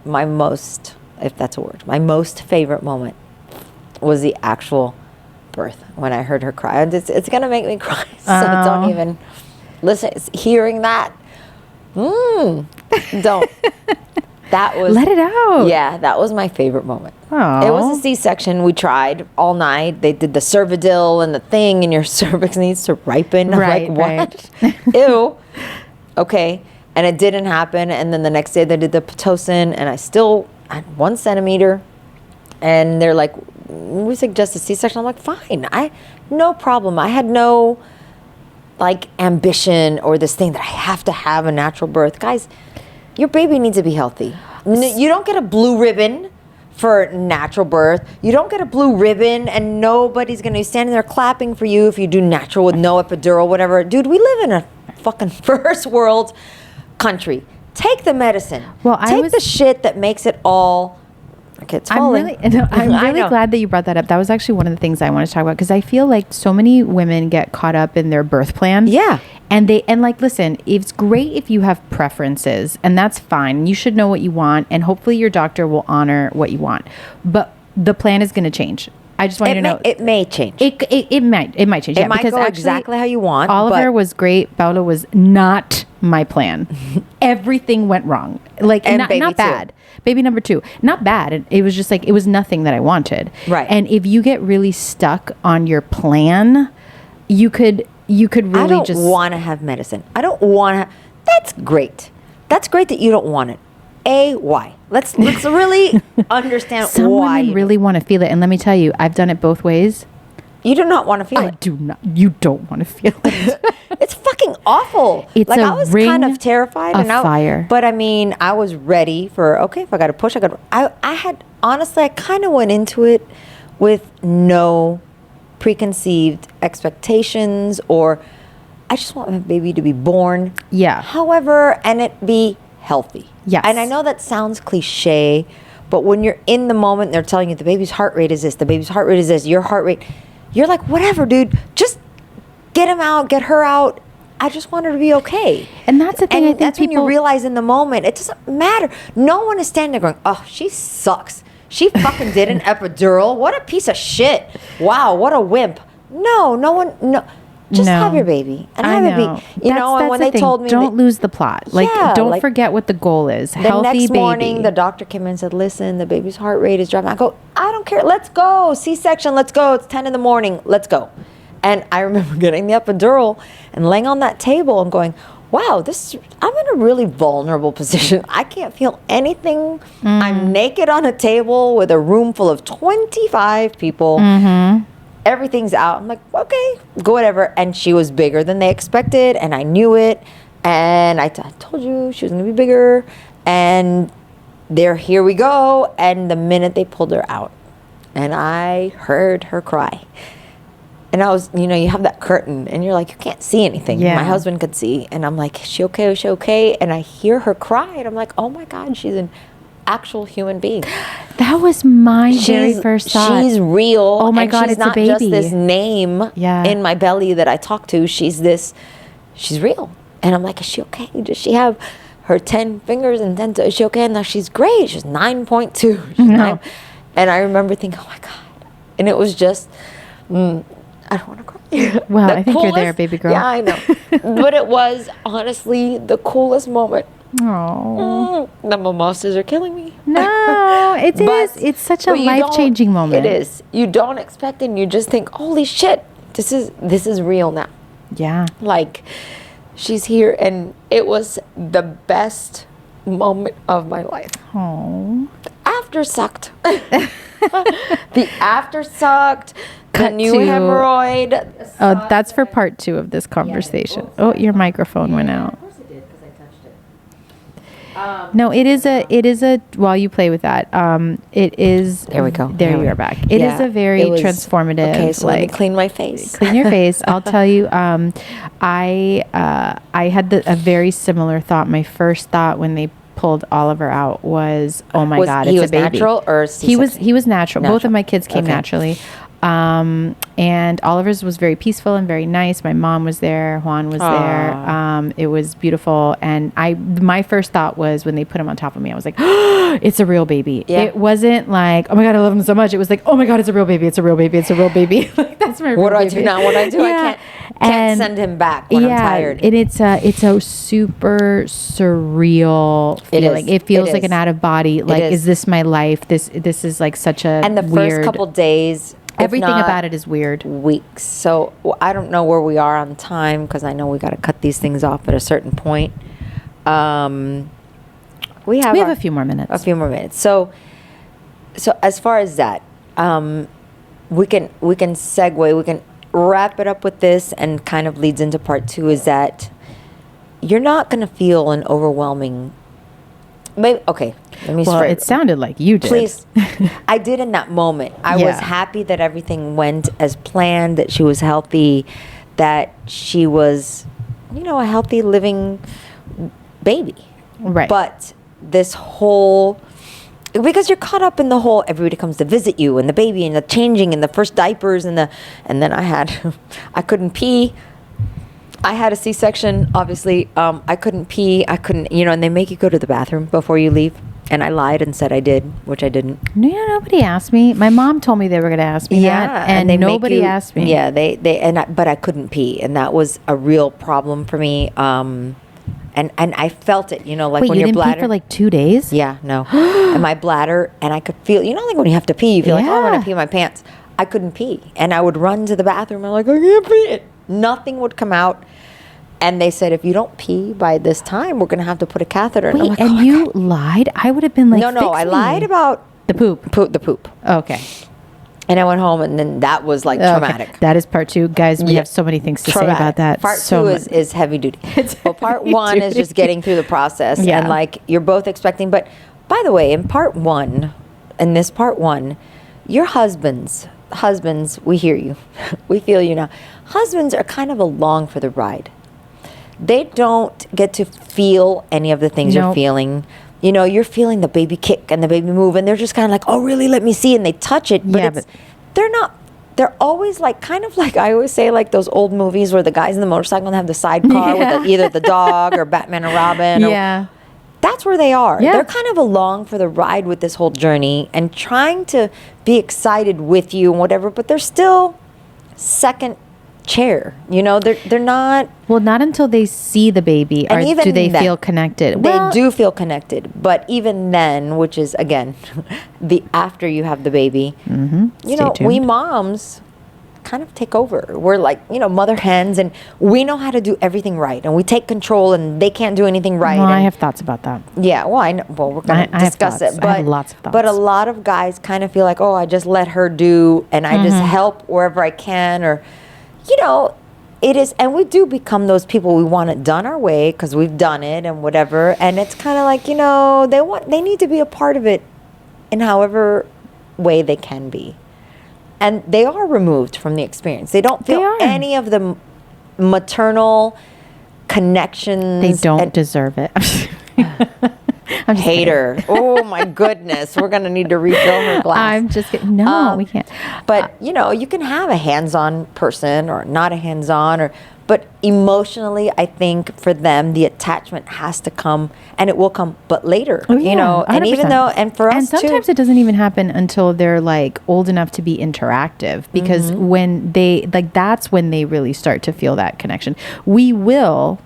my most, if that's a word, my most favorite moment was the actual birth, when I heard her cry. It's gonna make me cry, so don't even listen. Hearing that, don't. That was, let it out. Yeah, that was my favorite moment. Aww. It was a C-section. We tried all night. They did the Cervidil and the thing, and your cervix needs to ripen. I'm like, what? Ew. Okay. And it didn't happen. And then the next day they did the Pitocin, and I still had 1 centimeter. And they're like, we suggest a C-section. I'm like, fine. No problem. I had no like ambition or this thing that I have to have a natural birth. Guys, your baby needs to be healthy. You don't get a blue ribbon for natural birth. You don't get a blue ribbon, and nobody's going to be standing there clapping for you if you do natural with no epidural, whatever. Dude, we live in a fucking first world country. Take the medicine. Well, Take the shit that makes it all. Okay, it's falling. I'm really glad that you brought that up. That was actually one of the things I wanted to talk about, because I feel like so many women get caught up in their birth plan. Yeah. And listen, it's great if you have preferences, and that's fine. You should know what you want, and hopefully your doctor will honor what you want. But the plan is going to change. I just want you to know. It may change. It might change. It might go exactly how you want. Oliver was great. Paula was not my plan. Everything went wrong. Like, not bad. Baby number 2, not bad. It was just like, it was nothing that I wanted. Right. And if you get really stuck on your plan, you could really I don't want to have medicine. I don't want to. That's great. That's great that you don't want it. Why? Let's really understand Some why. women really want to feel it. And let me tell you, I've done it both ways. You do not want to feel it. I do not. You don't want to feel it. It's fucking awful. It's like, a I was ring kind of terrified. of fire. But I mean, I was ready for, okay, if I got to push, I kind of went into it with no preconceived expectations, or I just want my baby to be born. Yeah. However, and it be healthy. Yes. And I know that sounds cliche, but when you're in the moment, they're telling you the baby's heart rate is this, the baby's heart rate is this, your heart rate, you're like, whatever, dude, just get him out, get her out. I just want her to be okay. And that's the thing. And that's when you realize in the moment, it doesn't matter. No one is standing there going, oh, she sucks. She fucking did an epidural. What a piece of shit. Wow, what a wimp. No one. just have your baby and have it be, you know. And when they told me, don't lose the plot. Like, don't forget what the goal is. The next morning, the doctor came in and said, listen, the baby's heart rate is dropping. I go, I don't care. Let's go. C-section. Let's go. It's 10 in the morning. Let's go. And I remember getting the epidural and laying on that table and going, wow, I'm in a really vulnerable position. I can't feel anything. I'm naked on a table with a room full of 25 people. Everything's out. I'm like, okay, go whatever. And she was bigger than they expected, and I knew it. And I told you she was going to be bigger. And here we go. And the minute they pulled her out, and I heard her cry. And I was, you know, you have that curtain, and you're like, you can't see anything. Yeah. My husband could see. And I'm like, is she okay? Is she okay? And I hear her cry, and I'm like, oh my God, she's an actual human being. That was my very first thought. She's real. Oh my God, it's a baby. She's not just this name in my belly that I talk to. She's real. And I'm like, is she okay? Does she have her 10 fingers and 10 toes? Is she okay? And now she's great. She's 9.2. No. And I remember thinking, oh my God. And it was just, I don't want to cry. Well, I think you're there, baby girl. Yeah, I know. But it was honestly the coolest moment. Oh, the mimosas are killing me. No, it is. It's such a life-changing moment. It is. You don't expect it, and you just think, holy shit, this is real now. Yeah. Like, she's here, and it was the best moment of my life. Oh. After sucked. The after sucked. The new hemorrhoid. Oh, that's for part 2 of this conversation. Yeah. Oh, your microphone went out. No, it is a, while you play with that, it is. There we go. There you are back. It is a very transformative. Okay, so let me clean my face. Clean your face. I'll tell you, I had a very similar thought. My first thought when they pulled Oliver out was, oh my God, it's a baby. He was natural or C-section? He was natural. Both of my kids came naturally. And Oliver's was very peaceful and very nice. My mom was there. Juan was there. It was beautiful. And my first thought was when they put him on top of me, I was like, oh, it's a real baby. Yeah. It wasn't like, oh my God, I love him so much. It was like, oh my God, it's a real baby. It's a real baby. It's a real baby. Like, that's my real baby. What do I do now? What do I do? Yeah. I can't send him back when I'm tired. And it's a super surreal feeling. It feels like an out of body. Like, is this my life? This is like such a And the first couple days, everything about it is weird. Weeks. So I don't know where we are on time, because I know we got to cut these things off at a certain point. We have a few more minutes. A few more minutes. So as far as that, we can segue. We can wrap it up with this, and kind of leads into part 2. Is that you're not going to feel an overwhelming. Maybe, okay, let me it sounded like you did. Please. I did in that moment. I was happy that everything went as planned, that she was healthy, that she was, a healthy living baby. Right. But this whole, because you're caught up in the whole, everybody comes to visit you, and the baby, and the changing, and the first diapers, and then I couldn't pee. I had a C-section, obviously. I couldn't pee. I couldn't, and they make you go to the bathroom before you leave. And I lied and said I did, which I didn't. No, nobody asked me. My mom told me they were going to ask me that, and nobody asked me. Yeah, but I couldn't pee, and that was a real problem for me. And I felt it, like Wait, when your bladder. Wait, you didn't pee for like 2 days? Yeah, no. And my bladder, and I could feel, like when you have to pee, you feel like, oh, I'm going to pee my pants. I couldn't pee, and I would run to the bathroom. I'm like, I can't pee. Nothing would come out. And they said, if you don't pee by this time, we're going to have to put a catheter. Wait, and I'm like, you lied? I would have been like, no, I lied about the poop. The poop. Okay. And I went home, and then that was like traumatic. Okay. That is part 2. Guys, we have so many things to say about that. Part 2 is heavy duty. Well, part 1 is just getting through the process. Yeah. And like, you're both expecting. But by the way, in part 1, your husbands, we hear you. We feel you now. Husbands are kind of along for the ride. They don't get to feel any of the things you're feeling. You're feeling the baby kick and the baby move, and they're just kind of like, oh, really? Let me see. And they touch it. But they're not. They're always like, kind of like, I always say, like those old movies where the guys in the motorcycle have the sidecar with either the dog or Batman or Robin. Yeah. That's where they are. Yeah. They're kind of along for the ride with this whole journey and trying to be excited with you and whatever, but they're still second chair. You know, they're not. Well, not until they see the baby or do they feel connected. They do feel connected, but even then, which is again, the after you have the baby, you know, we moms kind of take over. We're like, you know, mother hens, and we know how to do everything right, and we take control, and they can't do anything right. Well, I have thoughts about that. Yeah, well, I know. Well, we're going to discuss it. But I have lots of thoughts. But a lot of guys kind of feel like, oh, I just let her do, and I just help wherever I can, or, you know, it is, and we do become those people. We want it done our way because we've done it and whatever. And it's kind of like, you know, they need to be a part of it in however way they can be. And they are removed from the experience. They don't feel any of the maternal connections. They don't deserve it. I'm hater. Oh my goodness. We're going to need to refill her glass. I'm just kidding. No, we can't. But, you know, you can have a hands-on person or not a hands-on, but emotionally, I think for them, the attachment has to come, and it will come, but later, you know, 100%. And even though, and for us too. And sometimes it doesn't even happen until they're like old enough to be interactive, because when they, like, that's when they really start to feel that connection. We will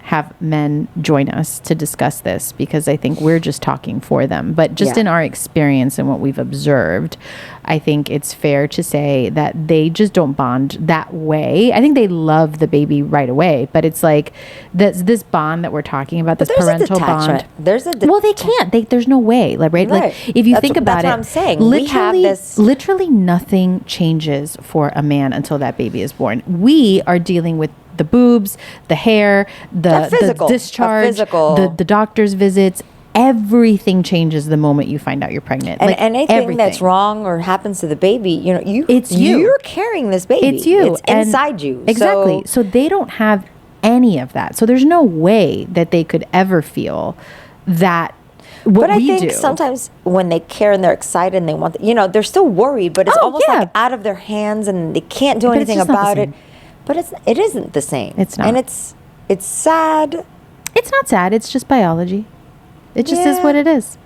have men join us to discuss this, because I think we're just talking for them. But just in our experience and what we've observed, I think it's fair to say that they just don't bond that way. I think they love the baby right away, but it's like this bond that we're talking about, this parental bond. Well, they can't. There's no way, right? Like, if you think about it, that's what I'm saying. Literally nothing changes for a man until that baby is born. We are dealing with the boobs, the hair, the discharge, the doctor's visits. Everything changes the moment you find out you're pregnant. And anything that's wrong or happens to the baby, you know, you're carrying this baby. It's you. It's inside you. Exactly. So they don't have any of that. So there's no way that they could ever feel that. But I think sometimes when they care and they're excited and they want, you know, they're still worried, but it's almost like out of their hands and they can't do anything about it. But it isn't the same. It's not. And it's sad. It's not sad. It's just biology. It just is what it is.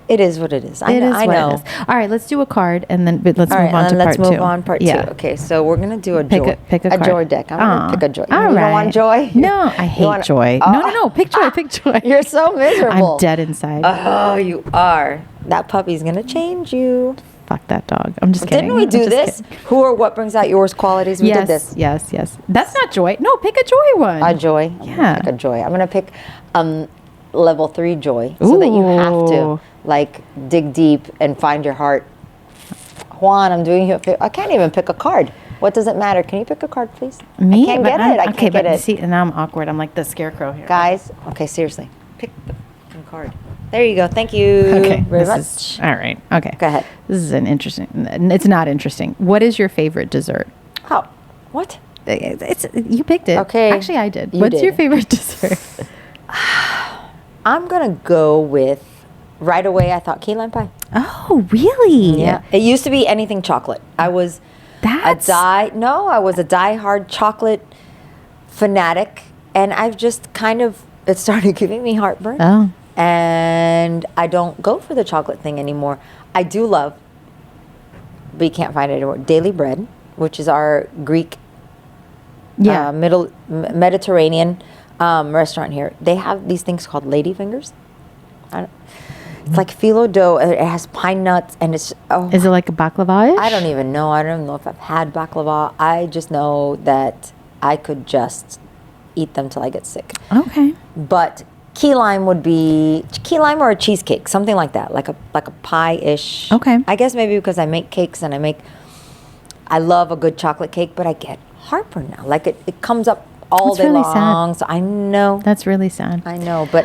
It is what it is. I know. All right, let's do a card, and then let's move on to part two. Let's move on part two. Okay, so we're going to do a joy. Pick a card. Joy deck. I'm going to pick a joy. All you don't want joy? No, I hate joy. No. Pick joy. Pick joy. You're so miserable. I'm dead inside. Oh, you are. That puppy's going to change you. Fuck that dog. I'm just kidding. Didn't we do this? Kidding. Who or what brings out your worst qualities? We did this. Yes. That's not joy. No, pick a joy one. A joy? Yeah. Pick a joy. I'm going to pick level 3 joy. So that you have to, like, dig deep and find your heart. Juan, I'm doing you. I can't even pick a card. What does it matter? Can you pick a card, please? Me? I can't get it. I can't get it. See, now I'm awkward. I'm like the scarecrow here. Guys, okay, seriously. Pick the card. There you go. Thank you very much. All right. Okay. Go ahead. This is it's not interesting. What is your favorite dessert? Oh, what? You picked it. Okay. Actually, I did. What's your favorite dessert? I'm going to go with, right away, I thought key lime pie. Oh, really? Yeah. It used to be anything chocolate. I was a die-hard chocolate fanatic, and I've just it started giving me heartburn. Oh. And I don't go for the chocolate thing anymore. I do love, but you can't find it anymore, daily bread, which is our Greek, Mediterranean restaurant here. They have these things called ladyfingers. It's like phyllo dough. It has pine nuts, and it's... Oh, is it like a baklava-ish? I don't even know. I don't know if I've had baklava. I just know that I could just eat them till I get sick. Okay. But key lime would be key lime or a cheesecake, something like that, like a pie-ish. Okay. I guess maybe because I make cakes and I love a good chocolate cake, but I get heartburn now. Like it comes up all day long. Sad. So I know. That's really sad. I know, but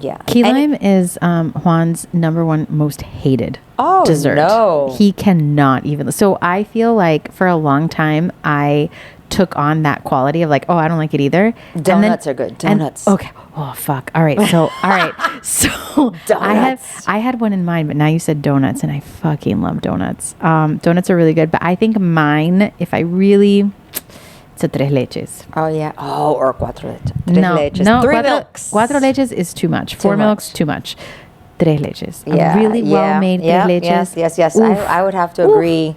yeah. Key lime is Juan's #1 most hated dessert. No. He cannot even. So I feel like for a long time I took on that quality of like, oh, I don't like it either. Donuts are good. Donuts. Okay. Oh, fuck. All right. So donuts. I had one in mind, but now you said donuts, and I fucking love donuts. Donuts are really good, but I think mine, if I really... It's a tres leches. Oh, yeah. Oh, or cuatro leches. No, Three milks. Cuatro leches is too much. 4 milks, too much. tres leches. Yeah, A really well-made tres leches. Yes. I would have to agree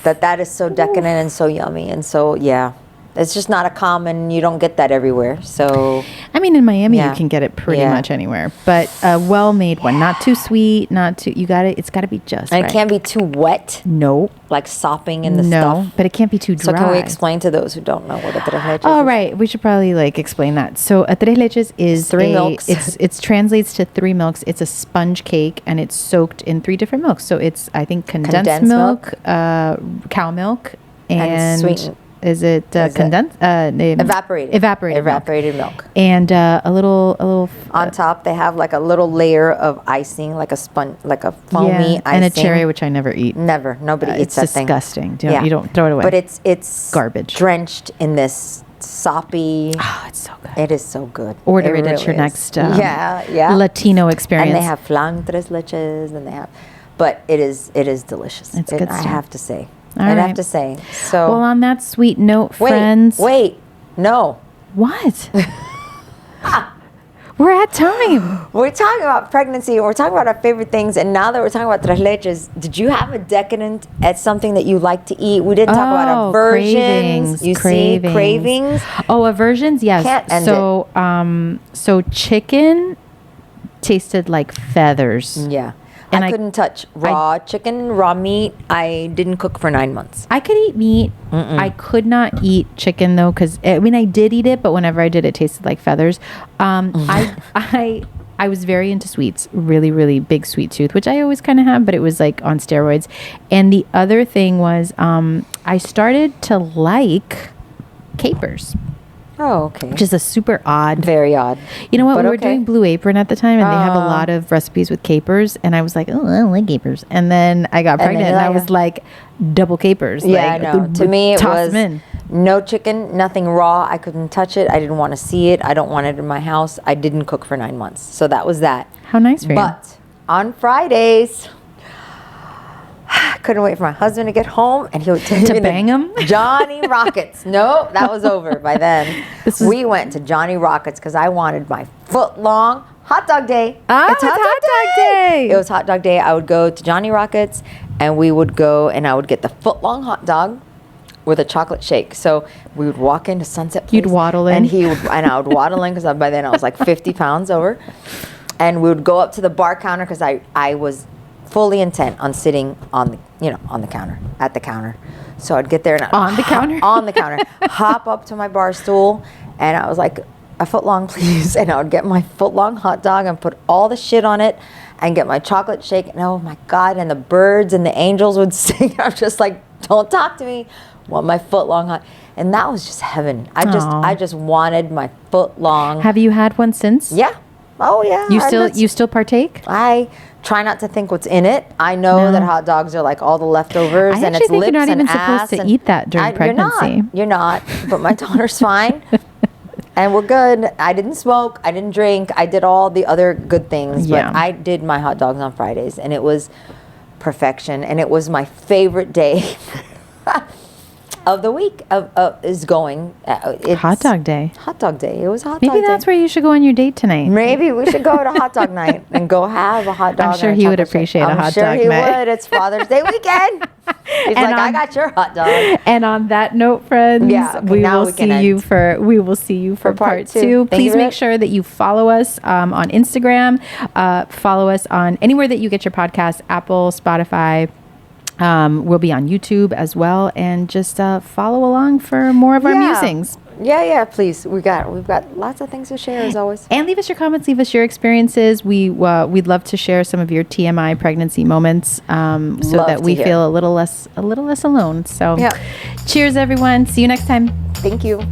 that is so decadent and so yummy. And so, yeah, it's just not a common, you don't get that everywhere. So, I mean, in Miami, you can get it pretty much anywhere. But a well-made one, not too sweet, not too, it's got to be just and right. it can't be too wet. No. Like sopping in the stuff. No, but it can't be too dry. So can we explain to those who don't know what a tres leches is? Oh, right. We should probably explain that. So a tres leches is three milks. It translates to 3 milks. It's a sponge cake and it's soaked in 3 different milks. So it's, I think, condensed milk, cow milk, and sweetened. Is it condensed? Evaporated milk. And a little on top, they have like a little layer of icing, like a sponge, like a foamy icing, and a cherry, which I never eat. Nobody eats that thing. It's disgusting. You don't throw it away. But it's garbage, drenched in this soppy. Oh, it's so good. It is so good. Order it at your next yeah Latino experience. And they have flan tres leches, and they have, but it is delicious. It's good stuff. stuff. I have to say. All I'd right. have to say. So well, on that sweet note, friends. Wait, no. What? We're at time. We're talking about pregnancy. We're talking about our favorite things, and now that we're talking about tres leches, did you have a decadent at something that you like to eat? We didn't talk about aversions. Cravings. Oh, aversions. Yes. Can't end so chicken tasted like feathers. Yeah. And I couldn't touch raw chicken, raw meat. I didn't cook for 9 months. I could eat meat. I could not eat chicken though, because I did eat it, but whenever I did, it tasted like feathers. I was very into sweets, really, really big sweet tooth, which I always kind of have, but it was like on steroids. And the other thing was, I started to like capers. Oh, okay. Which is a super odd. Very odd. You know what? We were doing Blue Apron at the time, and they have a lot of recipes with capers. And I was like, oh, I don't like capers. And then I got pregnant, and I was like, double capers. Yeah, I know. To me, it was no chicken, nothing raw. I couldn't touch it. I didn't want to see it. I don't want it in my house. I didn't cook for 9 months. So that was that. How nice for you. But on Fridays, couldn't wait for my husband to get home, and he would take me to bang him. Johnny Rockets. No, that was over by then. We went to Johnny Rockets because I wanted my foot-long hot dog day. It's hot dog day. It was hot dog day. I would go to Johnny Rockets, and we would go, and I would get the foot-long hot dog with a chocolate shake. So we would walk into Sunset Place. You'd waddle in, and I would waddle in because by then I was like 50 pounds over, and we would go up to the bar counter because I was fully intent on sitting on the counter, at the counter. So I'd get there and on the counter, hop up to my bar stool, and I was like, a foot long, please. And I would get my foot long hot dog and put all the shit on it, and get my chocolate shake. And oh my God! And the birds and the angels would sing. I'm just like, don't talk to me. I want my foot long hot, and that was just heaven. I just wanted my foot long. Have you had one since? Yeah. Oh yeah. You still partake? I try not to think what's in it. I know that hot dogs are like all the leftovers, and it's lips and ass. You're not even supposed to eat that during pregnancy. You're not. But my daughter's fine, and we're good. I didn't smoke. I didn't drink. I did all the other good things. Yeah. But I did my hot dogs on Fridays, and it was perfection. And it was my favorite day of the week is going. It's hot dog day. Hot dog day. It was hot dog day. Maybe that's where you should go on your date tonight. Maybe we should go to hot dog night and go have a hot dog. I'm sure he would appreciate a hot dog night. I'm sure he would. It's Father's Day weekend. He's like, I got your hot dog. And on that note, friends, we will see you for part 2. Please make sure that you follow us on Instagram. Follow us on anywhere that you get your podcasts, Apple, Spotify. We'll be on YouTube as well, and just follow along for more of our musings. Yeah, please. We've got lots of things to share as always. And leave us your comments, leave us your experiences. We'd love to share some of your TMI pregnancy moments, so that we feel a little less alone. So, cheers, everyone. See you next time. Thank you.